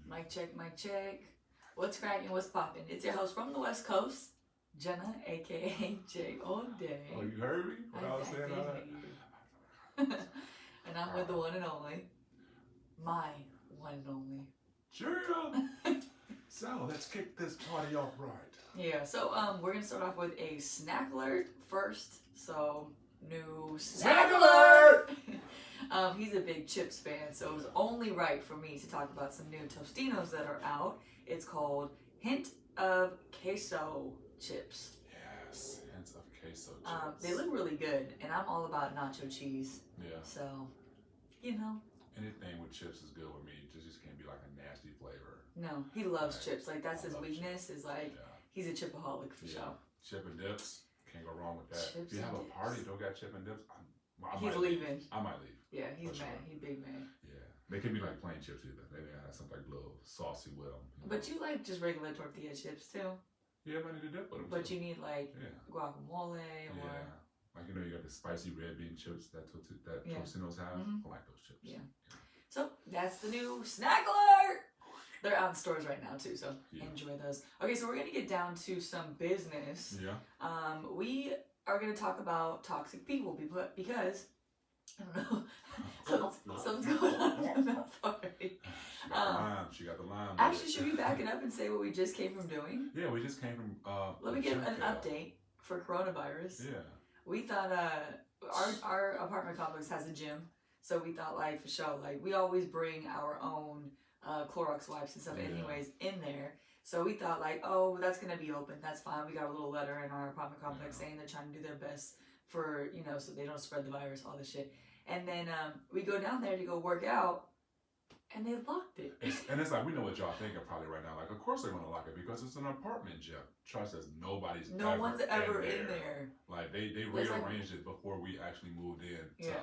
Mic check, mic check. What's cracking? What's popping? It's your host from the West Coast, Jenna, aka J All Day. Oh, you heard me? What I was I saying? did All hear that? you. And I'm with the one and only, my one and only. Yeah. So let's kick this party off right. Yeah. So we're gonna start off with a snack alert first. So new snack alert. He's a big chips fan, so it was only right for me to talk about some new Tostinos that are out. It's called Hint of Queso chips. Yes, hints of queso chips. They look really good, and I'm all about nacho cheese. Yeah. So, you know. Anything with chips is good with me. It just can't be like a nasty flavor. No, he loves Right. chips. Like that's I his love weakness. chips. Is like he's a chipaholic for sure. Chip and dips, can't go wrong with that. Chips if you have and a party, dips. don't got chip and dips, I He's might leaving. Leave. I might leave. Yeah, he's For mad. sure. He's big mad. Yeah, they can be like plain chips either. They have something like a little saucy with them. But you like just regular tortilla chips too. Yeah, I need to dip with them. But too. you need like guacamole or Yeah. Like you got the spicy red bean chips that Tostinos have. Mhm. I like those chips. Yeah. So that's the new snack alert. They're out in stores right now too, so enjoy those. Okay, so we're gonna get down to some business. Yeah. We are gonna talk about toxic people because I don't know, something's going on in my mouth already. She got the lime. Actually, should we back it up and say what we just came from doing? Yeah, we just came from. Let me give an update for coronavirus. Yeah. We thought our apartment complex has a gym, so we thought like for sure, like we always bring our own Clorox wipes and stuff anyways in there. So we thought like, oh, that's gonna be open. That's fine. We got a little letter in our apartment complex saying they're trying to do their best for so they don't spread the virus, all this shit. And then we go down there to go work out, and they locked it. And it's like, we know what y'all thinking probably right now. Like, of course they're gonna lock it because it's an apartment gym. Trust us, no one's ever in there. Like they rearranged it before we actually moved in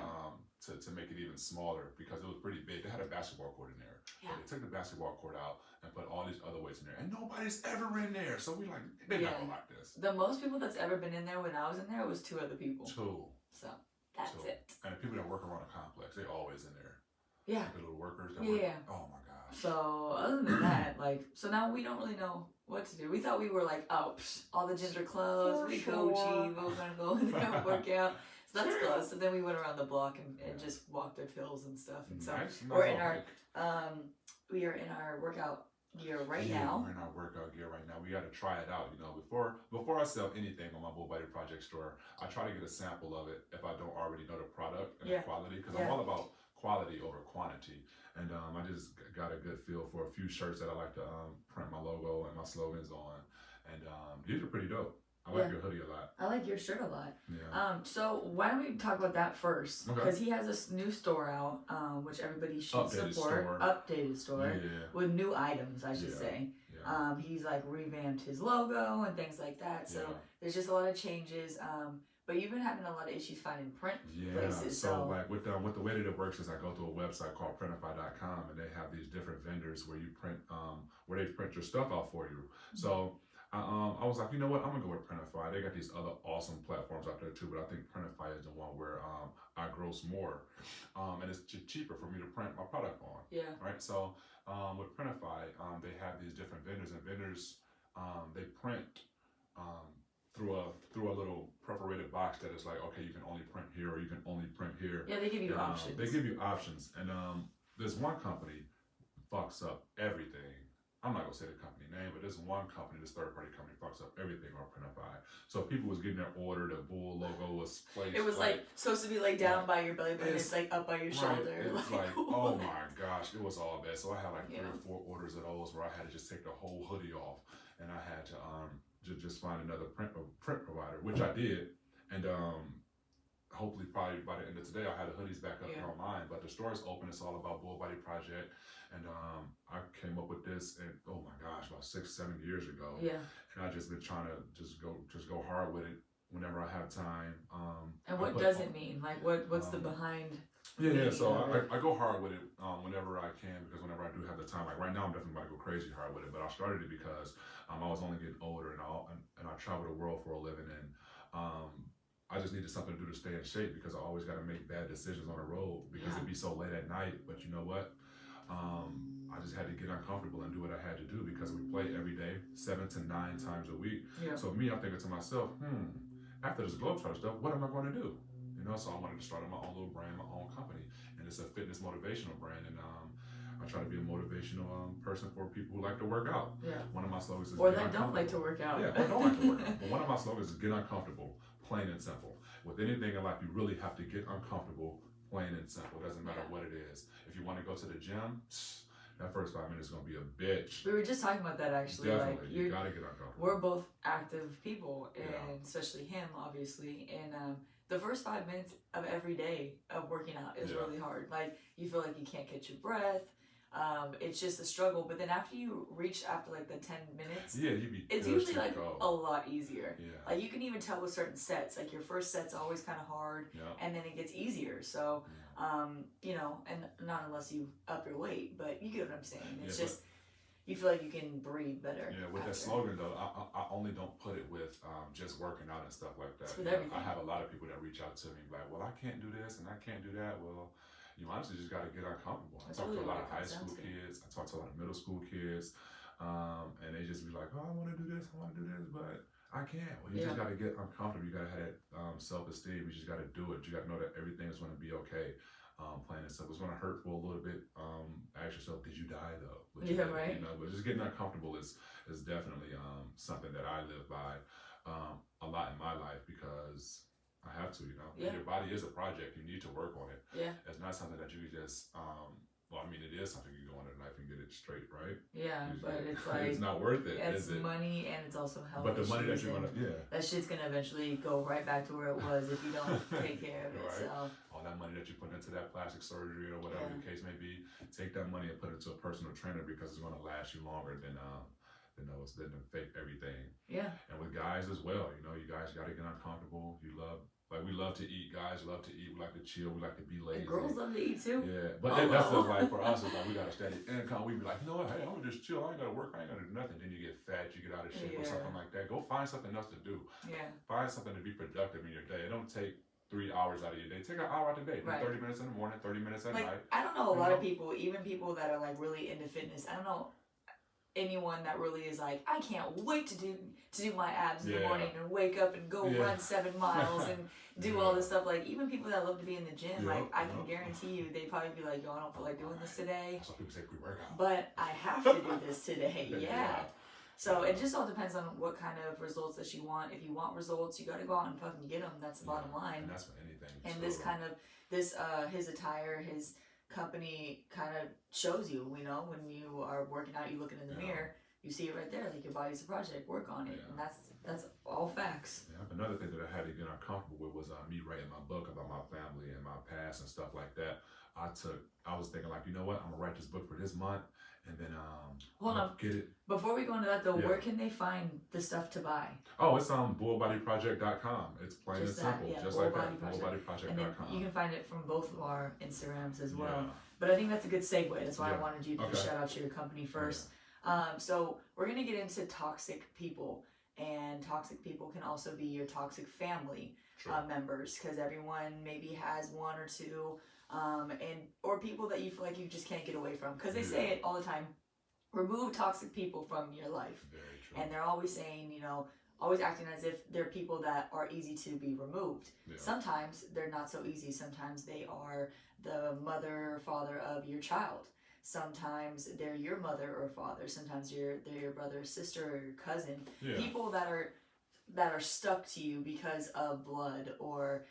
to make it even smaller because it was pretty big. They had a basketball court in there. Yeah. They took the basketball court out and put all these other weights in there, and nobody's ever in there. So we like, they're not gonna lock this. The most people that's ever been in there when I was in there was 2 other people. 2. So that's it. And the people that work around the complex, they always in there. Yeah. Like the little workers that work. Oh my gosh. So other than that, like, so now we don't really know what to do. We thought we were like, oh, all the gyms are closed. We Gucci. We're gonna go in there and work out. So that's closed. So then we went around the block and just walked up hills and stuff. And so we're in our we are in our workout gear right now. We're in our workout gear right now. We got to try it out. Before I sell anything on my Bull Body Project store, I try to get a sample of it if I don't already know the product and the quality, because I'm all about quality over quantity. And I just got a good feel for a few shirts that I like to print my logo and my slogans on. And these are pretty dope. I like your hoodie a lot. I like your shirt a lot. Yeah. So why don't we talk about that first? Because he has a new store out, which everybody should support. Updated store with new items, I should say. Yeah. He's like revamped his logo and things like that. So there's just a lot of changes. But you've been having a lot of issues finding print places. So like with the way that it works is I go to a website called Printify.com and they have these different vendors where you print where they print your stuff out for you. So I was like, you know what, I'm gonna go with Printify. They got these other awesome platforms out there too, but I think Printify is the one where I gross more, and it's cheaper for me to print my product on. Yeah. Right. So with Printify, they have these different vendors, and vendors they print through a little perforated box that is like, okay, you can only print here or you can only print here. Yeah, they give you options. They give you options, and there's one company fucks up everything. I'm not gonna say the company name, but there's one company, this third-party company, fucks up everything on Printify. So people was getting their order, the Bull logo was placed. It was like supposed to be like down by your belly button. It's like up by your shoulder. It's like oh my gosh, it was all bad. So I had like 3 or 4 orders of those where I had to just take the whole hoodie off, and I had to just find another print provider, which I did, and hopefully probably by the end of today I'll have the hoodies back up here online. But the store is open. It's all about Bull Body Project, and I came up with this, and oh my gosh, about 6-7 years ago. Yeah. And I just been trying to just go hard with it whenever I have time. And what does it mean? Like what's the behind? Yeah. So I go hard with it whenever I can, because whenever I do have the time, like right now I'm definitely about to go crazy hard with it. But I started it because I was only getting older, and I travel the world for a living, and I just needed something to do to stay in shape, because I always got to make bad decisions on the road because it'd be so late at night. But you know what? I just had to get uncomfortable and do what I had to do because we play every day, 7 to 9 times a week. Yeah. So me, I'm thinking to myself, after this Globetrotter stuff, what am I going to do? You know, so I wanted to start my own little brand, my own company, and it's a fitness motivational brand. And I try to be a motivational person for people who like to work out. Yeah. One of my slogans is or that don't like to work out. Yeah, or don't like to work out. But one of my slogans is get uncomfortable, plain and simple. With anything in life, you really have to get uncomfortable, plain and simple. It doesn't matter what it is. If you want to go to the gym, that first 5 minutes is gonna be a bitch. We were just talking about that actually. Definitely, like you gotta get uncomfortable. We're both active people, and especially him, obviously. And the first 5 minutes of every day of working out is really hard. Like you feel like you can't catch your breath. It's just a struggle. But then after you reach like the 10 minutes, it's usually like a lot easier. Yeah. Like you can even tell with certain sets. Like your first set's always kind of hard, and then it gets easier. So. You know, and not unless you up your weight, but you get what I'm saying. It's just you feel like you can breathe better. Yeah, with that slogan though, I only don't put it with just working out and stuff like that. It's with everything. I have a lot of people that reach out to me like, well, I can't do this and I can't do that. Well, you honestly just got to get uncomfortable. I talk to a lot of high school kids. I talk to a lot of middle school kids, and they just be like, oh, I want to do this, but I can't. Well, you just got to get uncomfortable. You got to have that self-esteem. You just got to do it. You got to know that everything is going to be okay. Plain and simple. It's going to hurt for a little bit. Ask yourself, did you die though? Right. You know, but just getting uncomfortable is definitely something that I live by a lot in my life because I have to. You know, your body is a project. You need to work on it. Yeah. It's not something that you just. Well, I mean, it is something you go under the knife and get it straight, right? Yeah, but it's like it's not worth it. It's is it? money and it's also health. But the money that you're gonna, that shit's gonna eventually go right back to where it was if you don't take care of it. Right. So all that money that you put into that plastic surgery or whatever the case may be, take that money and put it to a personal trainer because it's gonna last you longer than the fake everything. Yeah. And with guys as well, you know, you guys gotta get uncomfortable. We love to eat. Guys love to eat. We like to chill. We like to be lazy. And girls love to eat too. Yeah, but that's just like for us. It's like we got to steady income. We be like, you know what? Hey, I'm gonna just chill. I ain't gotta work. I ain't gotta do nothing. Then you get fat. You get out of shape or something like that. Go find something else to do. Yeah. Find something to be productive in your day. It don't take 3 hours out of your day. Take an hour out of the day. Do 30 minutes in the morning, 30 minutes at night. I don't know a lot of people, even people that are like really into fitness. I don't know anyone that really is like, I can't wait to do my abs in the morning and wake up and go run 7 miles and do all this stuff. Like even people that love to be in the gym, like I can guarantee you, they'd probably be like, yo, I don't feel like doing this today. Some people say pre-workout. But I have to do this today. Yeah. So it just all depends on what kind of results that you want. If you want results, you got to go out and fucking get them. That's the bottom line. And that's for anything. And this kind of his attire, his company kind of shows you, you know, when you are working out, you looking in the mirror, you see it right there, like your body's a project, work on it. And that's all facts. Yeah, another thing that I had to get uncomfortable with was me writing my book about my family and my past and stuff like that. I was thinking like, you know what, I'm gonna write this book for this month and then hold on, get it. Before we go into that though, where can they find the stuff to buy? Oh, it's on bullbodyproject.com. It's plain and simple, just like that. Bullbodyproject.com. And then you can find it from both of our Instagrams as well. But I think that's a good segue. That's why I wanted you to shout out your company first. So we're gonna get into toxic people, and toxic people can also be your toxic family members, because everyone maybe has one or two, or people that you feel like you just can't get away from. Because they say it all the time: remove toxic people from your life. Very true. And they're always saying, you know, always acting as if they're people that are easy to be removed. Sometimes they're not so easy. Sometimes they are the mother or father of your child. Sometimes they're your mother or father. Sometimes they're your brother, sister, or your cousin. People that are stuck to you because of blood or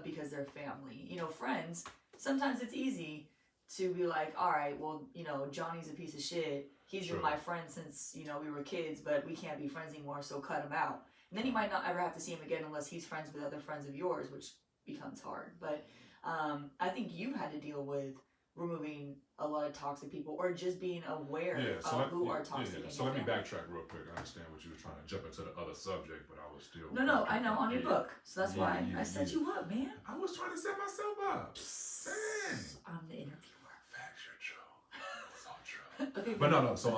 because they're family. You know, friends. Sometimes it's easy to be like, all right, well, you know, Johnny's a piece of shit. He's been my friend since, you know, we were kids, but we can't be friends anymore, so cut him out. And then you might not ever have to see him again unless he's friends with other friends of yours, which becomes hard. But I think you've had to deal with removing a lot of toxic people, or just being aware of who are toxic. So let me backtrack real quick. I understand what you were trying to jump into the other subject, but I was still... No, I know, on your book. So that's why I set you up, man. I was trying to set myself up. Dang. I'm the interviewer. Facts, you're true. So true. Okay. But no. So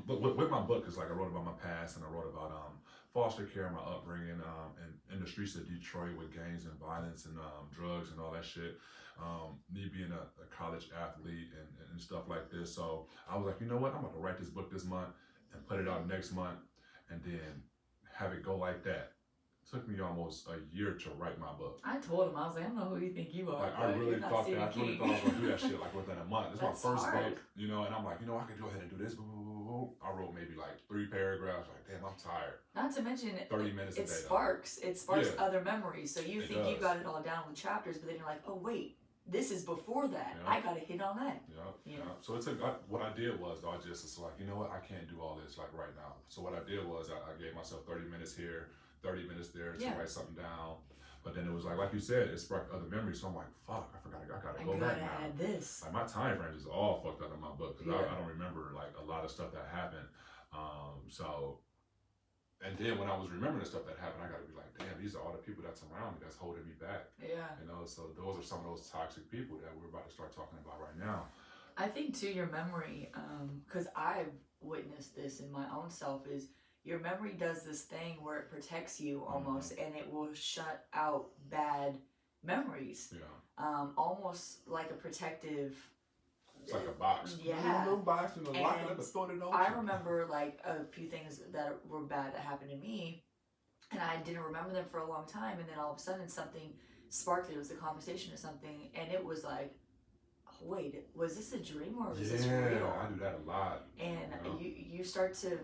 but with my book, it's like I wrote about my past and I wrote about foster care, my upbringing, in the streets of Detroit with gangs and violence and drugs and all that shit. Me being a college athlete and stuff like this. So I was like, you know what? I'm about to write this book this month and put it out next month, and then have it go like that. It took me almost a year to write my book. I told him, I was like, I don't know who you think you are. Like, I really thought I was gonna do that shit like within a month. It's my first book, you know, and I'm like, you know, I could go ahead and do this. I wrote maybe like 3 paragraphs. Like, damn, I'm tired. Not to mention, 30 minutes a day. It sparks other memories. So you think you got it all down with chapters, but then you're like, oh wait, this is before that. I got to hit on that. Yeah. So it took. What I did was, I just like, you know what, I can't do all this like right now. So what I did was, I gave myself 30 minutes here, 30 minutes there to write something down. But then it was like you said, it sparked other memories. So I'm like, fuck, I forgot. I gotta go back now. Add this. Like my time frames is all fucked up in my book because I don't remember like a lot of stuff that happened. And then when I was remembering the stuff that happened, I gotta be like, damn, these are all the people that's around me that's holding me back. Yeah. You know, so those are some of those toxic people that we're about to start talking about right now. I think too, your memory, because I've witnessed this in my own self, is your memory does this thing where it protects you almost, and it will shut out bad memories. Yeah. Almost like a protective. It's like a box. Yeah. A little box and lock it up and throw it in the ocean. I remember like a few things that were bad that happened to me, and I didn't remember them for a long time, and then all of a sudden something sparked it. It was a conversation or something, and it was like, oh, wait, was this a dream or was this real? Yeah, I do that a lot. And you start to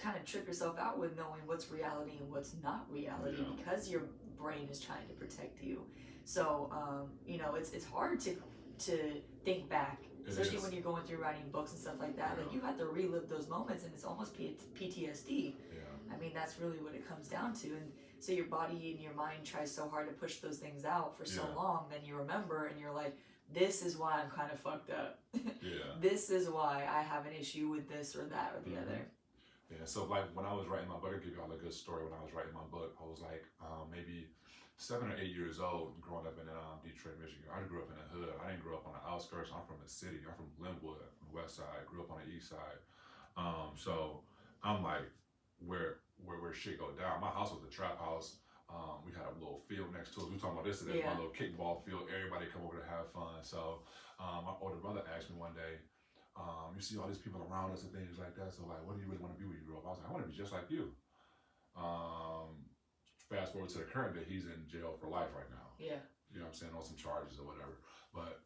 kind of trip yourself out with knowing what's reality and what's not reality because your brain is trying to protect you. So you know, it's hard to think back, especially when you're going through writing books and stuff like that. Like you have to relive those moments, and it's almost PTSD. I mean, that's really what it comes down to. And so your body and your mind tries so hard to push those things out for so long, then you remember and you're like, this is why I'm kind of fucked up. This is why I have an issue with this or that or the other. Yeah, so like when I was writing my book, I'll give you all a good story. When I was writing my book, I was like maybe 7 or 8 years old, growing up in Detroit, Michigan. I grew up in the hood. I didn't grow up on the outskirts. I'm from the city. I'm from Glenwood, from the west side. I grew up on the east side. So I'm like, where shit go down. My house was a trap house. We had a little field next to us. We were talking about this today. My little kickball field. Everybody come over to have fun. So my older brother asked me one day, you see all these people around us and things like that. So like, what do you really want to be when you grow up? I was like, I want to be just like you. Fast forward to the current day, he's in jail for life right now. Yeah. You know what I'm saying? On some charges or whatever. But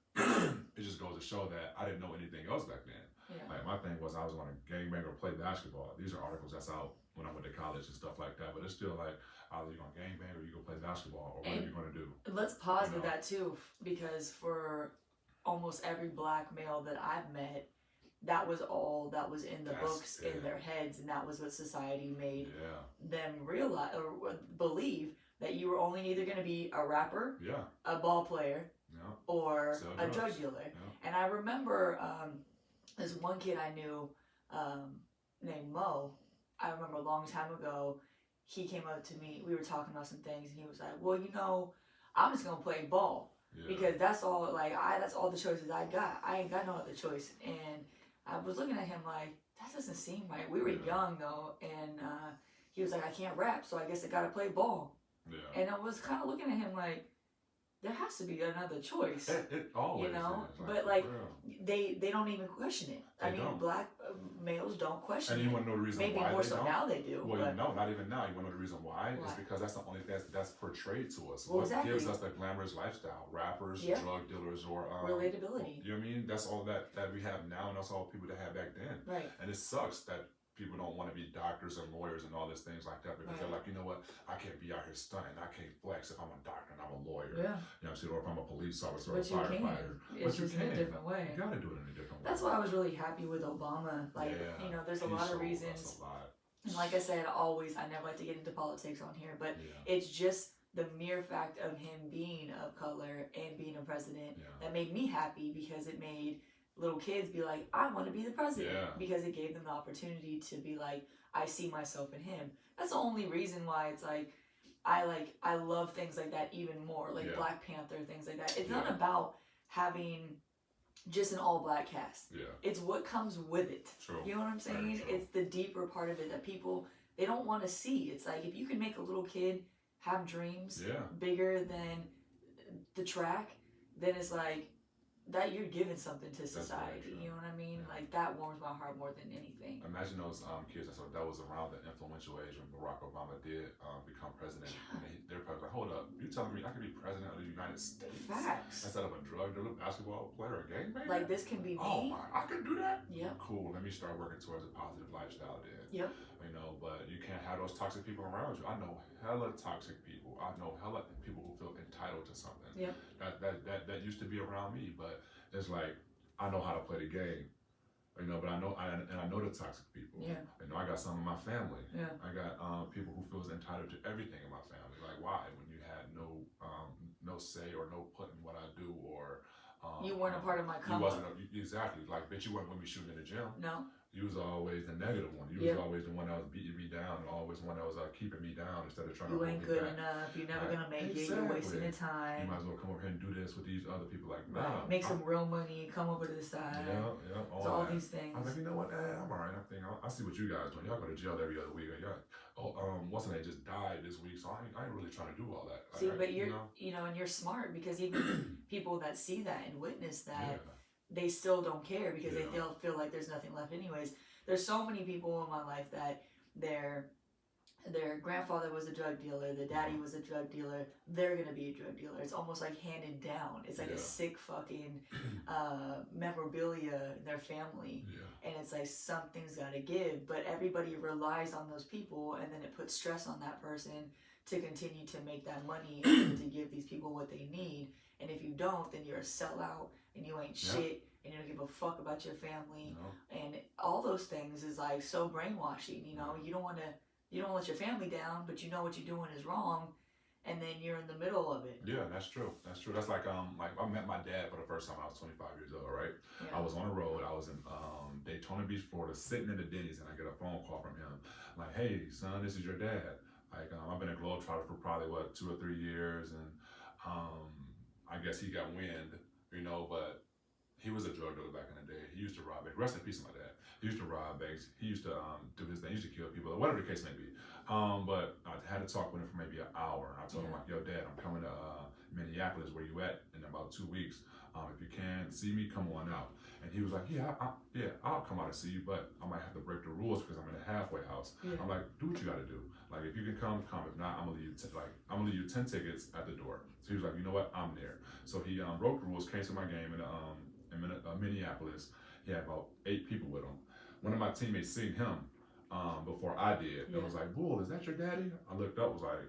it just goes to show that I didn't know anything else back then. Yeah. Like my thing was I was going to gangbang or play basketball. These are articles that's out when I went to college and stuff like that. But it's still like, either you're going to gangbang or you're going to play basketball or what are you going to do? Let's pause with that too, because for almost every black male that I've met, that was all that was in the books in their heads, and that was what society made them realize or believe, that you were only either going to be a rapper, a ball player, or a drug dealer. And I remember this one kid I knew named Mo. I remember a long time ago, he came up to me, we were talking about some things, and he was like, well, you know, I'm just going to play ball. Because that's all, that's all the choices I got. I ain't got no other choice. And I was looking at him like, that doesn't seem right. We were young though, and he was like, I can't rap, so I guess I gotta play ball. And I was kind of looking at him like, there has to be another choice. It always, you know, is. But they don't even question it. I mean, black males don't question it. And you want to know the reason why? Maybe more so now they do. Well, no, not even now. You want to know the reason why? It's because that's the only thing that's portrayed to us. Well, what gives us the glamorous lifestyle? Rappers, drug dealers, or relatability. You know what I mean? That's all that we have now, and that's all people that had back then. Right. And it sucks that people don't want to be doctors and lawyers and all these things like that because they're like, you know what, I can't be out here stunting. I can't flex if I'm a doctor and I'm a lawyer. Yeah. You know what I'm saying? Or if I'm a police officer or But a firefighter. It's just in a different way. You gotta do it in a different way. That's why I was really happy with Obama. You know, there's a lot of reasons. And like I said, I never like to get into politics on here, but it's just the mere fact of him being of color and being a president that made me happy, because it made little kids be like, I want to be the president, because it gave them the opportunity to be like, I see myself in him. That's the only reason why it's like I love things like that even more, like Black Panther, things like that. It's not about having just an all black cast. It's what comes with it. True. You know what I'm saying? It's the deeper part of it that people they don't want to see. It's like if you can make a little kid have dreams Yeah. bigger than the track, then it's like that you're giving something to society. You know what I mean? Yeah. Like that warms my heart more than anything. Imagine those kids that was around the influential age when Barack Obama did become president. Yeah. And they're probably like, hold up, you telling me I can be president of the United States Facts. instead of a drug dealer, basketball player, or game man? Like this can be me. Oh my, I can do that? Yep. Cool, let me start working towards a positive lifestyle then. Yep. You know, but you can't have those toxic people around you. I know hella toxic people. I know hella people who feel entitled to something. Yep. That used to be around me, but it's like I know how to play the game. You know, but I know the toxic people. Yeah. You know, I got some in my family. Yeah. I got people who feels entitled to everything in my family. Like, why? When you had no say or no put in what I do, or you weren't a part of my come you wasn't exactly like, bitch, you weren't with me shooting in the gym. No. You was always the negative one. You was always the one that was beating me down, and always one that was keeping me down instead of trying to. You ain't good back. enough. You're never Like, gonna make it. exactly. You're wasting your You time. might as well come over here and do this with these other people. Like, nah, Make some real money. Come over to the side. Yeah, All that. these things. I was like, you know what? I'm alright. I see what you guys doing. Y'all go to jail every other week. What's the name just died this week, so I ain't really trying to do all that. See, but you're, and you're smart because even people that see that and witness that, they still don't care because they feel like there's nothing left anyways. There's so many people in my life that their grandfather was a drug dealer, their daddy was a drug dealer, they're gonna be a drug dealer. It's almost like handed down. It's like a sick fucking memorabilia in their family. And it's like something's gotta give, but everybody relies on those people, and then it puts stress on that person to continue to make that money and to give these people what they need. And if you don't, then you're a sellout and you ain't shit and you don't give a fuck about your family. And all those things is like so brainwashing, you know. You don't let your family down, but you know what you're doing is wrong, and then you're in the middle of it. Yeah, that's true. That's like I met my dad for the first time when I was 25 years old, right? Yeah. I was on the road. I was in Daytona Beach, Florida, sitting in the Denny's, and I get a phone call from him, like, "Hey, son, this is your dad." Like, I've been a Globetrotter for probably 2 or 3 years, and I guess he got wind, you know, but he was a drug dealer back in the day. He used to rob banks. Rest in peace to my dad. He used to rob banks. He used to do his thing. He used to kill people, or whatever the case may be. But I had to talk with him for maybe an hour. And I told him, like, yo, Dad, I'm coming to Minneapolis, where you at, in about 2 weeks. If you can see me, come on out. And he was like, I'll come out and see you, but I might have to break the rules because I'm in a halfway house. I'm like, do what you got to do. Like, if you can come. If not, I'm gonna leave you 10 tickets at the door. So he was like, you know what, I'm there. So he broke the rules, came to my game in Minneapolis. He had about 8 people with him. One of my teammates seen him before I did. And was like, Bull, is that your daddy? I looked up, was like,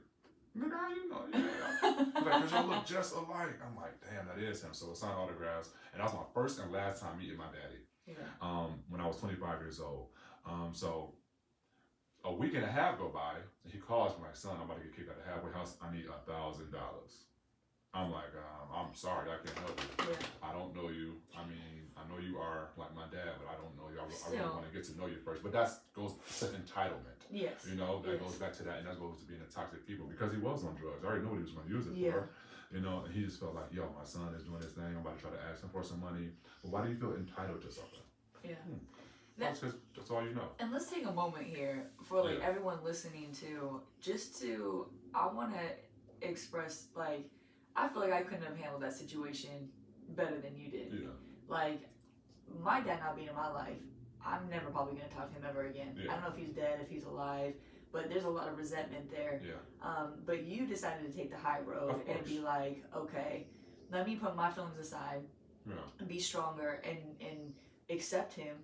nigga, how you know? Yeah. Like, cause y'all look just alike. I'm like, damn, that is him. So I signed autographs, and that was my first and last time meeting my daddy. When I was 25 years old. So a week and a half go by, and he calls me like, son, I'm about to get kicked out of the halfway house. I need $1,000. I'm like, I'm sorry, I can't help you. I don't know you. I mean, I know you are like my dad, but I don't know you. I really want to get to know you first. But that goes to entitlement. Yes. You know, that goes back to that, and that goes to being a toxic people, because he was on drugs. I already knew what he was going to use it for. You know, and he just felt like, yo, my son is doing this thing. I'm about to try to ask him for some money. But why do you feel entitled to something? That's all you know. And let's take a moment here for like everyone listening to, I want to express, like, I feel like I couldn't have handled that situation better than you did. Like, my dad not being in my life, I'm never probably going to talk to him ever again. I don't know if he's dead, if he's alive, but there's a lot of resentment there. But you decided to take the high road and be like, okay, let me put my feelings aside and be stronger and accept him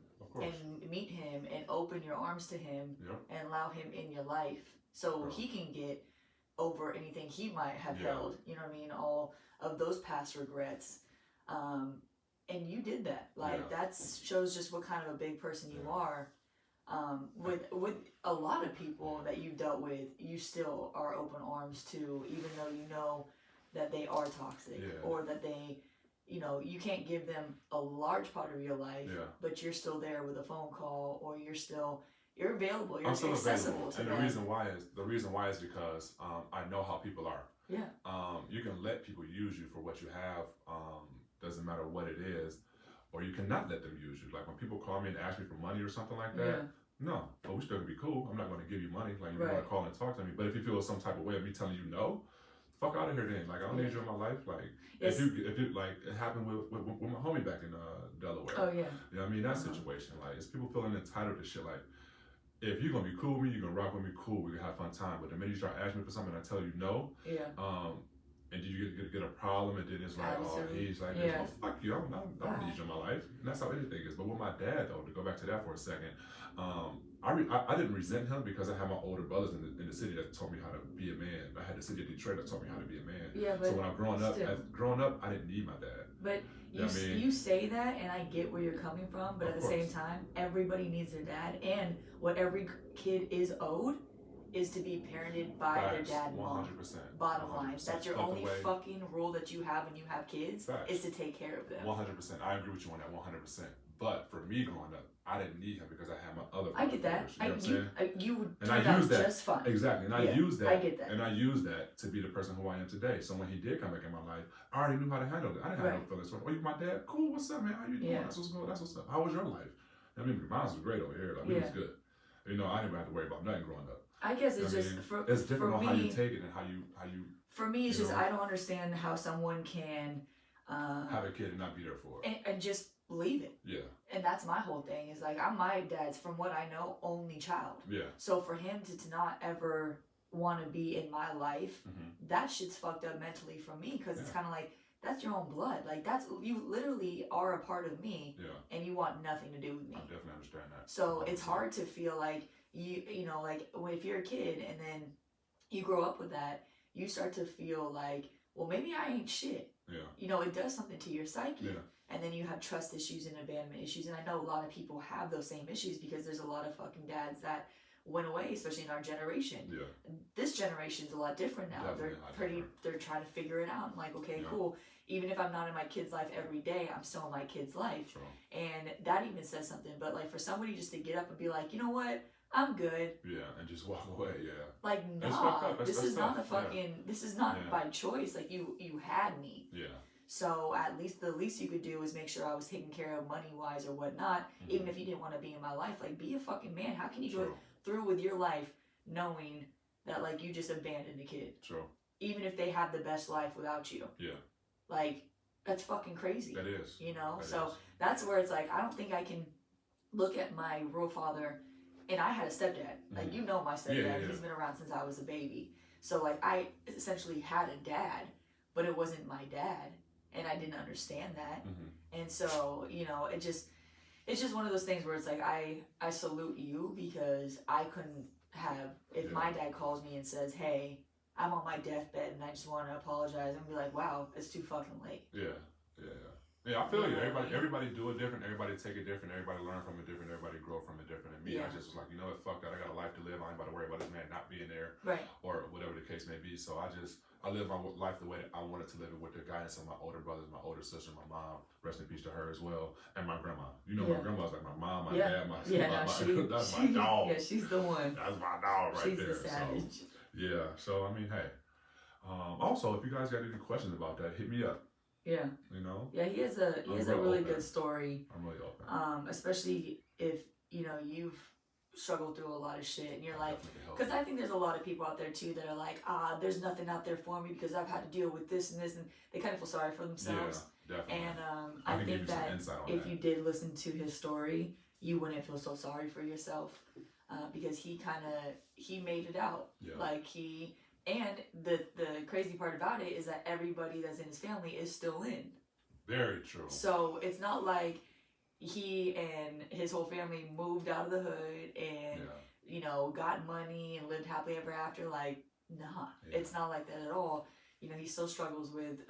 and meet him and open your arms to him and allow him in your life so he can get over anything he might have held, you know what I mean, all of those past regrets. And you did that. Like, that shows just what kind of a big person you are. With a lot of people that you dealt with, you still are open arms to, even though you know that they are toxic or that they, you know, you can't give them a large part of your life, but you're still there with a phone call, or you're available. You're still accessible available. to and them. the reason why is because I know how people are. You can let people use you for what you have. Doesn't matter what it is, or you cannot let them use you. Like, when people call me and ask me for money or something like that, No, but we still gonna be cool. I'm not gonna give you money. Like, you Right. wanna call and talk to me. But if you feel some type of way of me telling you no, fuck out of here then. Like, I don't need you in my life. Like, Yes. if you like, it happened with my homie back in Delaware. Oh yeah. You know what I mean? That situation. Like, it's people feeling entitled to shit. Like, if you're gonna be cool with me, you're gonna rock with me, cool, we can have fun time. But the minute you start asking me for something, I tell you no. Yeah. And you get a problem, and then it's like, Absolutely. oh, he's like, Yeah. oh, fuck you, I don't need you in my life. And that's how anything is. But with my dad, though, to go back to that for a second, I didn't resent him because I had my older brothers in the city that taught me how to be a man. I had the city of Detroit that taught me how to be a man. Yeah, but so when I'm growing up, I didn't need my dad. But You know what I mean? you say that, and I get where you're coming from. But Of at the same course. time, everybody needs their dad, and what every kid is owed is to be parented by Facts, their dad and mom. 100%. Bottom line, 100%. that's your But the only way- fucking rule that you have when you have kids Facts. is to take care of them. 100%. I agree with you on that 100%. But for me growing up, I didn't need him because I had my other. I get that. brothers, you know what I'm saying? You would And turn I out use that. just fine. Exactly, and I Yeah, use that. I get that. And I use that to be the person who I am today. So when he did come back in my life, I already knew how to handle it. I didn't have no Right. feelings. Oh, you my dad? Cool. What's up, man? How you doing? Yeah. That's what's going. That's what's up. How was your life? I mean, mine was great over here. Like, it was Yeah. good. You know, I didn't have to worry about nothing growing up. I guess it's I just mean, for it's different for on me. how you take it and how you For me, it's you just know? I don't understand how someone can have a kid and not be there for it. and just leave it. Yeah, And that's my whole thing. Is like I'm my dad's, from what I know, only child. yeah. So for him to not ever want to be in my life, that shit's fucked up mentally for me, because it's Yeah. kind of like that's your own blood. Like that's, you literally are a part of me, Yeah, and you want nothing to do with me. I definitely understand that. So it's hard to feel like you know, like if you're a kid and then you grow up with that, you start to feel like, well, maybe I ain't shit. Yeah, You know, it does something to your psyche. yeah, And then you have trust issues and abandonment issues. And I know a lot of people have those same issues because there's a lot of fucking dads that went away, especially in our generation. yeah. This generation's a lot different now. Definitely They're a lot pretty, different. they're trying to figure it out. I'm like, okay, Yeah. cool. Even if I'm not in my kid's life every day, I'm still in my kid's life. True. And that even says something. But like for somebody just to get up and be like, you know what? I'm good. Yeah, and just walk away. Yeah, Like, That's nah, fucked up. this That's is not a tough. Yeah. fucking, this is not Yeah. by choice. Like you had me. yeah. So at least the least you could do is make sure I was taken care of money wise or whatnot. Even if you didn't want to be in my life, like be a fucking man. How can you go True. through with your life knowing that like you just abandoned a kid, True. even if they have the best life without you? Yeah. Like that's fucking crazy. That is. You know? That So is. that's where it's like I don't think I can look at my real father, and I had a stepdad. Like Mhm. you know my stepdad. Yeah, yeah. He's been around since I was a baby. So like I essentially had a dad, but it wasn't my dad, and I didn't understand that. Mhm. And so, you know, it's just one of those things where it's like I salute you, because I couldn't have, if my dad calls me and says, hey, I'm on my deathbed and I just want to apologize, and be like, wow, it's too fucking late. Yeah, yeah, yeah. Yeah, I feel you. Yeah. Everybody do it different. Everybody take it different. Everybody learn from it different. Everybody grow from it different. And me, I Yeah. just was like, you know what, fuck that. I got a life to live. I ain't about to worry about this man not being there Right. or whatever the case may be. So I live my life the way that I wanted to live it, with the guidance of my older brothers, my older sister, my mom. Rest in peace to her as well, and my grandma. You know, Yeah. my grandma's like my mom, my Yeah. dad, my Yeah, my, no, my that's my dog. Yeah, she's the one. That's my dog right She's there. the savage. So yeah. So I mean, hey. Also, if you guys got any questions about that, hit me up. Yeah. You know, Yeah, he has a real really open. good story. I'm really open. Especially if, you know, you've struggled through a lot of shit and you're like, Definitely help. because I think there's a lot of people out there too that are like, there's nothing out there for me because I've had to deal with this, and they kind of feel sorry for themselves. Yeah, definitely. And I I can give think you some that insight on if that. you did listen to his story, you wouldn't feel so sorry for yourself, because he made it out. Yeah. Like and the crazy part about it is that everybody that's in his family is still in. Very true. So it's not like he and his whole family moved out of the hood and you know, got money and lived happily ever after. Like, nah, Yeah. it's not like that at all. You know, he still struggles with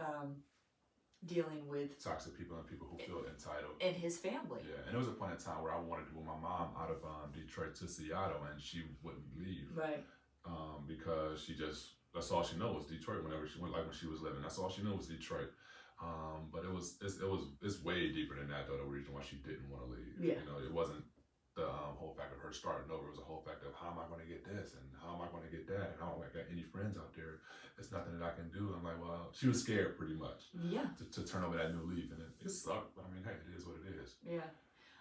dealing with Toxic people and people who feel entitled. in his family. Yeah, and there was a point in time where I wanted to move my mom out of Detroit to Seattle, and she wouldn't leave Right. because that's all she knows was Detroit. Whenever she went, like when she was living, that's all she knew was Detroit. But it's way deeper than that though. The reason why she didn't want to leave. Yeah. You know, it wasn't the whole fact of her starting over. It was a whole fact of how am I going to get this and how am I going to get that and how am I got any friends out there? It's nothing that I can do. I'm like, well, she was scared pretty much Yeah. to turn over that new leaf, and it sucked. But I mean, hey, it is what it is. Yeah.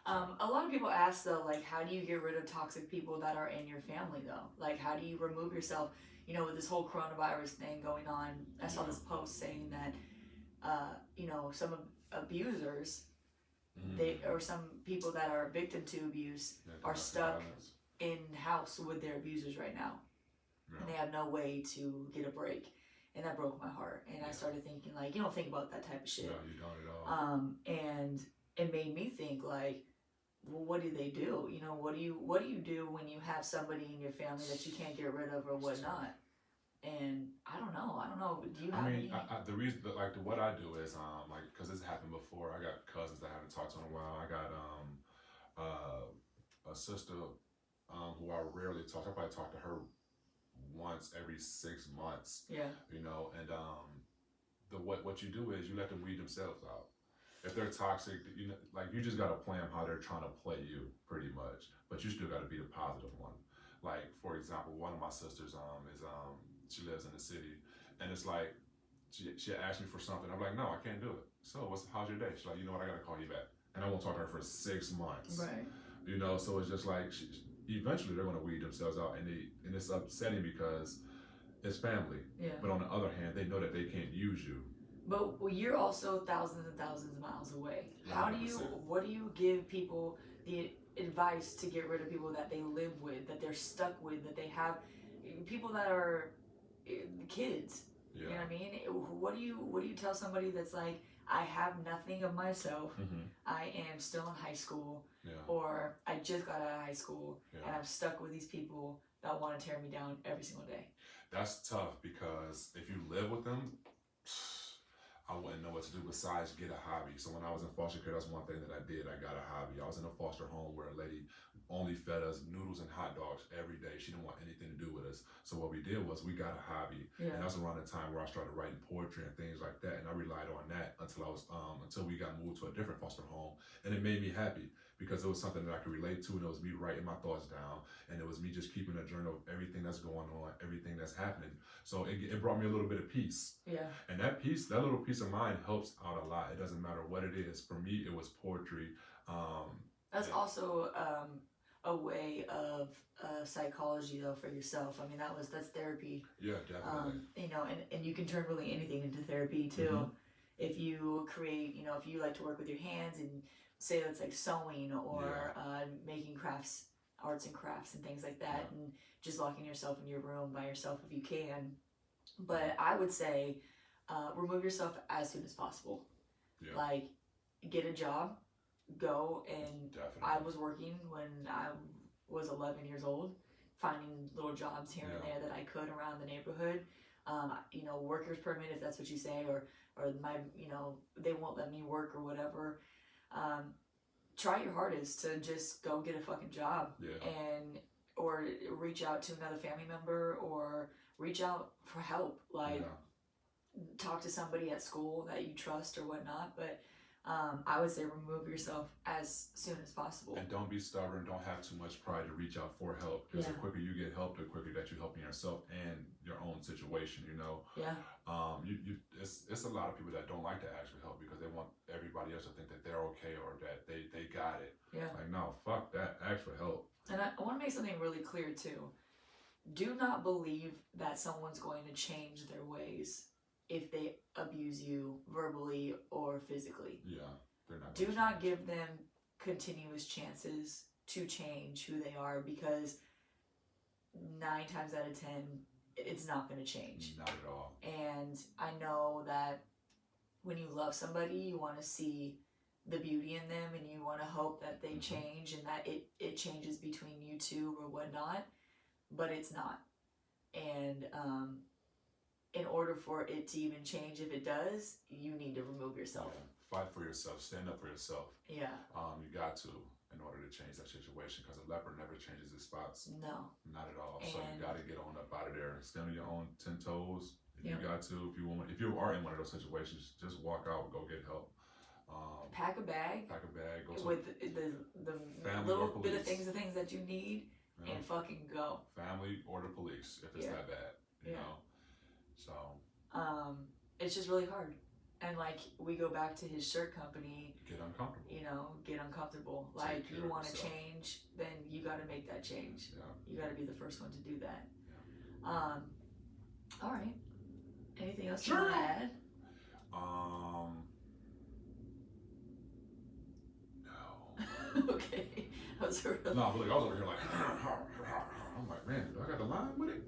A lot of people ask though, like, how do you get rid of toxic people that are in your family though? Like, how do you remove yourself? You know, with this whole coronavirus thing going on, I saw this post saying that, you know, some abusers, they or some people that are victim to abuse are stuck in house with their abusers right now, and they have no way to get a break. And that broke my heart. And I started thinking, like, you don't think about that type of shit. No, you don't at all. And it made me think, like, well, what do they do? You know, what do you do when you have somebody in your family that you can't get rid of or whatnot? And I don't know. Do you have any? The reason, like, what I do is, like, because this happened before. I got cousins that I haven't talked to in a while. I got a sister who I rarely talk. I probably talk to her once every 6 months. Yeah. You know, and what you do is you let them weed themselves out. If they're toxic, you know, like, you just gotta play them how they're trying to play you, pretty much. But you still gotta be the positive one. Like, for example, one of my sisters is she lives in the city, and it's like she asked me for something. I'm like, no, I can't do it. So how's your day? She's like, you know what, I gotta call you back, and I won't talk to her for 6 months. Right. You know, so it's just like eventually they're gonna weed themselves out, and it's upsetting because it's family. Yeah. But on the other hand, they know that they can't use you. But you're also thousands and thousands of miles away. What do you give people the advice to get rid of people that they live with, that they're stuck with, that they have, people that are kids? Yeah. You know what I mean? What do you tell somebody that's like, I have nothing of myself. I am still in high school, or I just got out of high school, and I'm stuck with these people that want to tear me down every single day. That's tough, because if you live with them, I wouldn't know what to do besides get a hobby. So when I was in foster care, that's one thing that I did. I got a hobby. I was in a foster home where a lady only fed us noodles and hot dogs every day. She didn't want anything to do with us. So what we did was we got a hobby. And that's around the time where I started writing poetry and things like that. And I relied on that until we got moved to a different foster home. And it made me happy, because it was something that I could relate to, and it was me writing my thoughts down, and it was me just keeping a journal of everything that's going on, everything that's happening. So it brought me a little bit of peace. Yeah. And that little peace of mind helps out a lot. It doesn't matter what it is. For me, it was poetry. That's also a way of psychology though for yourself. I mean, that's therapy. Yeah, definitely. You know, and you can turn really anything into therapy too. If you create, you know, if you like to work with your hands, and say that's like sewing or making crafts, arts and crafts and things like that, and just locking yourself in your room by yourself if you can. But I would say remove yourself as soon as possible. Like, get a job, go, and I was working when I was 11 years old, finding little jobs here and there that I could around the neighborhood. You know, worker's permit, if that's what you say, or my, you know, they won't let me work or whatever. Try your hardest to just go get a fucking job, or reach out to another family member, or reach out for help. Like, talk to somebody at school that you trust or whatnot. But I would say remove yourself as soon as possible. And don't be stubborn. Don't have too much pride to reach out for help. Because the quicker you get help, the quicker that you're helping yourself and your own situation, you know? Yeah. It's a lot of people that don't like to ask for help because they want everybody else to think that they're okay or that they got it. Yeah. Like, no, fuck that. Ask for help. And I want to make something really clear too. Do not believe that someone's going to change their ways if they abuse you verbally or physically. Yeah, they're not. Do not give them continuous chances to change who they are, because 9 times out of 10, it's not going to change. Not at all. And I know that when you love somebody, you want to see the beauty in them, and you want to hope that they change and that it changes between you two or whatnot, but it's not. And in order for it to even change, if it does, you need to remove yourself. Yeah. Fight for yourself. Stand up for yourself. Yeah. You got to, in order to change that situation, because a leopard never changes his spots. No. Not at all. So you got to get on up out of there. Stand on your own 10 toes. If you got to, if you are in one of those situations, just walk out, go get help. Pack a bag. Go with the little bit of things, the things that you need, and fucking go. Family or the police if it's that bad. You know. So. It's just really hard, and like we go back to his shirt company, Get uncomfortable. you know, get uncomfortable. Take Like care you of want to yourself. change, then you got to make that change. Yeah. You got to be the first one to do that. Yeah. All right. Anything else Sure. you want to add? No. Okay. That was really... No, but like I was over here like, I'm like, man, do I got the line with it?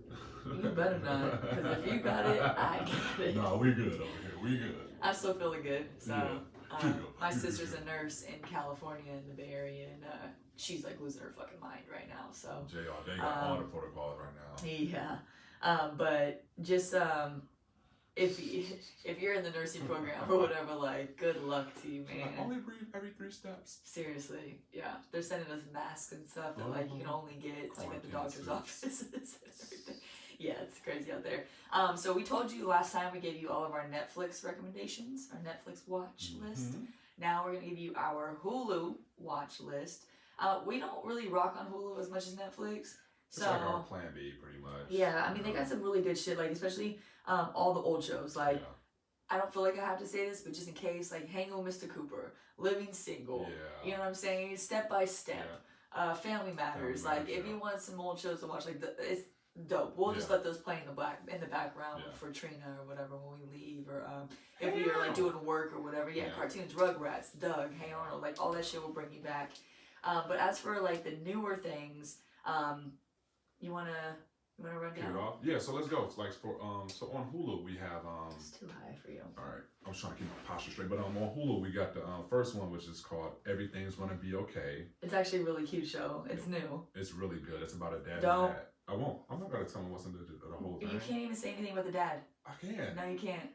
You better not, because if you got it, I got it. No, we good over here. We good. I'm still feeling good. So, Yeah. my sister's a nurse in California in the Bay Area, and she's like losing her fucking mind right now. So, JR, they got all the protocols right now. yeah. But just if you're in the nursing program or whatever, like, good luck to you, man. Like, only breathe every 3 steps. Seriously, yeah. They're sending us masks and stuff that like you can only get like at the doctor's offices and everything. Yeah, it's crazy out there. So we told you last time we gave you all of our Netflix recommendations, our Netflix watch list. Now we're gonna give you our Hulu watch list. We don't really rock on Hulu as much as Netflix. It's like our plan B, pretty much. Yeah, I mean they got some really good shit, like especially all the old shows. Like I don't feel like I have to say this, but just in case, like Hanging with Mr. Cooper, Living Single, you know what I'm saying? Step by Step, Family Matters. Like if you want some old shows to watch, like it's dope. We'll just let those play in the background for Trina or whatever when we leave, or if you're like doing work or whatever. Yeah, cartoons, Rugrats, Doug, Hey Arnold, like all that shit will bring you back. But as for like the newer things, you wanna run Kick down? it off? Yeah, so let's go. Like for so on Hulu we have It's too high for you. all right, I was trying to keep my posture straight, but on Hulu we got the first one, which is called Everything's Gonna Be Okay. It's actually a really cute show. It's new. It's really good. It's about a dad. Don't. And dad. I won't. I'm not gonna tell him what's in the whole thing. You can't even say anything about the dad. I can. No, you can't.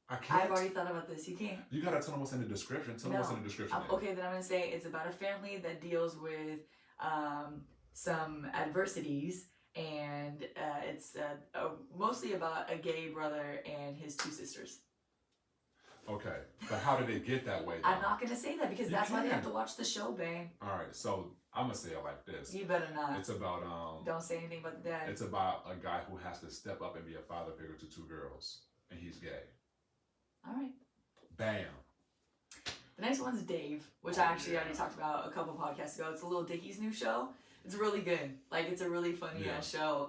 I can't. I've already thought about this. You can't. You gotta tell him what's in the description. Tell him what's in the description. Okay, then I'm gonna say it's about a family that deals with some adversities, and it's mostly about a gay brother and his 2 sisters. Okay, but how did it get that way, though? I'm not gonna say that because that's why they have to watch the show, babe. All right, so I'm gonna say it like this. You better not. It's about Don't say anything about the dad. It's about a guy who has to step up and be a father figure to 2 girls, and he's gay. All right. Bam. The next one's Dave, which I actually already talked about a couple podcasts ago. It's a Lil Dicky's new show. It's really good. Like, it's a really funny ass show.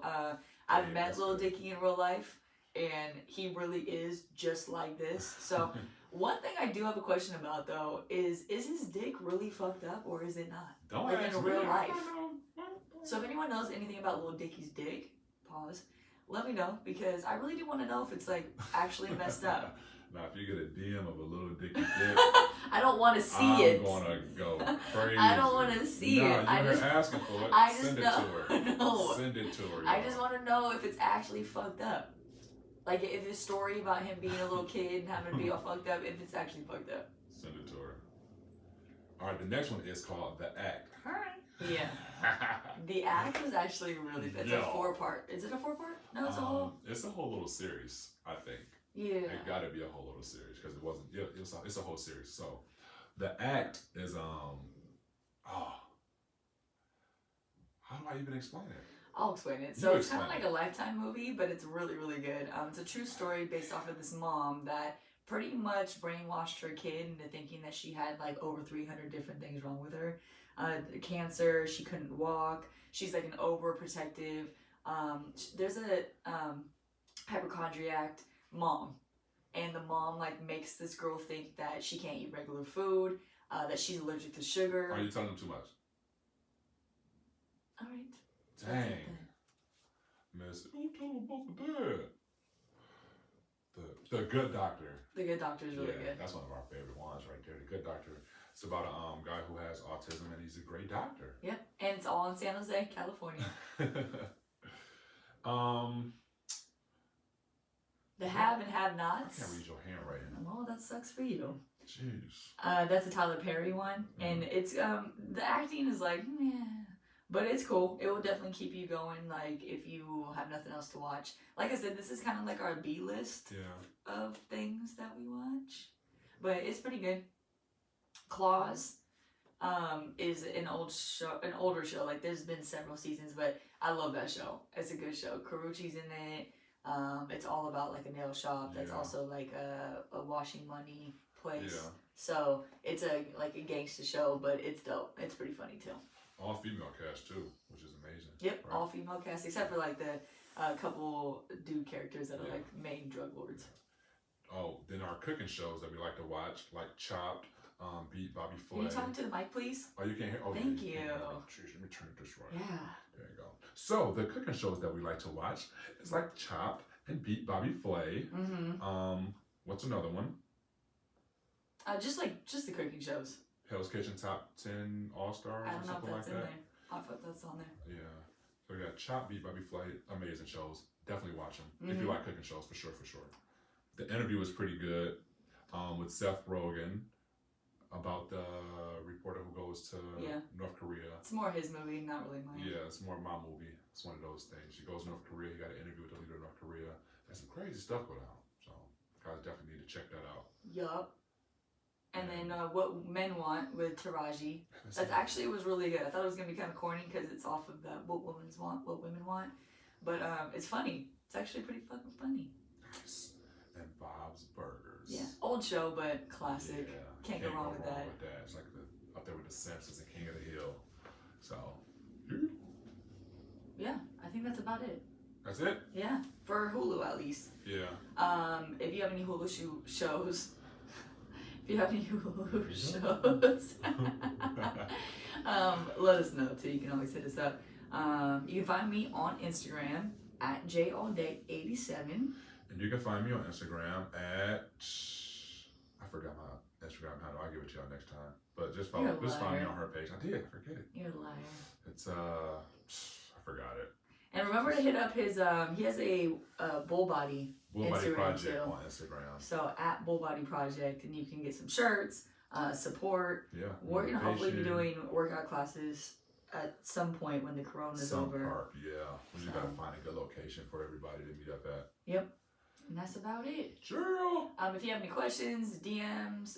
I've met Lil Dicky in real life, and he really is just like this. So, one thing I do have a question about, though, is his dick really fucked up, or is it not? Don't like, ask in me. real life. So, if anyone knows anything about Lil Dicky's dick, pause, let me know, because I really do want to know if it's, like, actually messed up. Now, if you get a DM of a Little Dicky dick, I don't want to see it. I'm gonna go crazy. I don't want to see it. You're asking for it. I just Send it know. to her. No. Send it to her. I just want to know if it's actually fucked up. Like, if the story about him being a little kid and having to be all fucked up, if it's actually fucked up. Send it to her. All right, the next one is called The Act. Yeah. The Act was actually really good. It's a 4-part. Is it a 4-part? No, it's a whole. It's a whole little series, I think. Yeah. It got to be a whole little series because it wasn't. Yeah, it's a whole series. So, The Act is how do I even explain it? I'll explain it. So it's kind of like a Lifetime movie, but it's really, really good. It's a true story based off of this mom that pretty much brainwashed her kid into thinking that she had like over 300 different things wrong with her. Cancer, she couldn't walk. She's like an overprotective. There's a hypochondriac mom, and the mom like makes this girl think that she can't eat regular food, that she's allergic to sugar. Are you telling them too much? All right. Dang. Miss, don't tell them about the dad. The Good Doctor. The Good Doctor is really good. That's one of our favorite ones right there. The Good Doctor. It's about a guy who has autism and he's a great doctor. Yep, and it's all in San Jose, California. The Have and Have-Nots. I can't read your handwriting. Oh, that sucks for you. Jeez. That's a Tyler Perry one, and it's the acting is like, yeah, but it's cool. It will definitely keep you going. Like if you have nothing else to watch. Like I said, this is kind of like our B list of things that we watch, but it's pretty good. Claws is an older show. Like there's been several seasons, but I love that show. It's a good show. Karuchi's in it. It's all about like a nail shop that's Yeah. also like a washing money place. Yeah. So it's like a gangster show, but it's dope. It's pretty funny too. All female cast too, which is amazing. Yep, right? all female cast except for like the couple dude characters that are like main drug lords. Oh, then our cooking shows that we like to watch, like Chopped, Beat Bobby Flay. Can you talk to the mic, please? Oh, you can't hear? Oh, Thank yeah, you. Jeez, let me turn it this way. Yeah. There you go. So the cooking shows that we like to watch is like Chopped and Beat Bobby Flay. Mm-hmm. What's another one? Just the cooking shows. Hell's Kitchen Top 10 All Stars I or don't know if something like that's in that. there. I thought that's on there. Yeah. So we got Chopped, Beat Bobby Flay, amazing shows. Definitely watch them if you like cooking shows, for sure, for sure. The interview was pretty good with Seth Rogen about the reporter who goes to North Korea. It's more his movie, not really mine. Yeah, it's more my movie. It's one of those things. She goes to North Korea. He got an interview with the leader of North Korea. There's some crazy stuff going on. So guys definitely need to check that out. Yup. And then What Men Want with Taraji. That actually was really good. I thought it was going to be kind of corny because it's off of that What Women Want. But it's funny. It's actually pretty fucking funny. Nice. And Bob's Burgers. Yeah. Old show, but classic. Yeah. Can't go wrong with that. It's like up there with The Simpsons and King of the Hill. So. Yeah, I think that's about it. That's it? Yeah, for Hulu at least. Yeah. If you have any Hulu shows, let us know too. You can always hit us up. You can find me on Instagram at jallday87. And you can find me on Instagram at I forgot my Instagram handle. I'll give it to y'all next time. But just find me on her page. I did. I forget it. You're a liar. It's I forgot it. And remember to hit up his he has a Bull Body Instagram Project too. on Instagram. So at Bull Body Project, and you can get some shirts, support. Yeah. We're gonna hopefully be doing workout classes at some point when the corona is over. Part, yeah. We just gotta find a good location for everybody to meet up at. Yep. And that's about it. Sure. If you have any questions, DMs,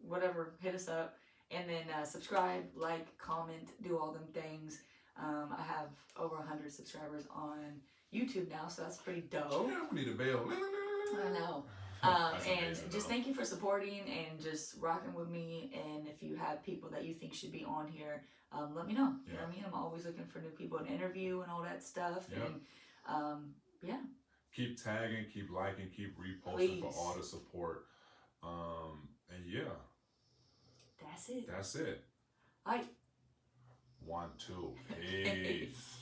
whatever, hit us up. And then subscribe, like, comment, do all them things. I have over 100 subscribers on YouTube now, so that's pretty dope. Yeah, we need a bell. I know. And just thank you for supporting and just rocking with me. And if you have people that you think should be on here, let me know. You know what I mean? I'm always looking for new people to interview and all that stuff. Yep. And yeah. Keep tagging, keep liking, keep reposting. Please. For all the support. And yeah. That's it. That's it. All right. 1, 2. Peace.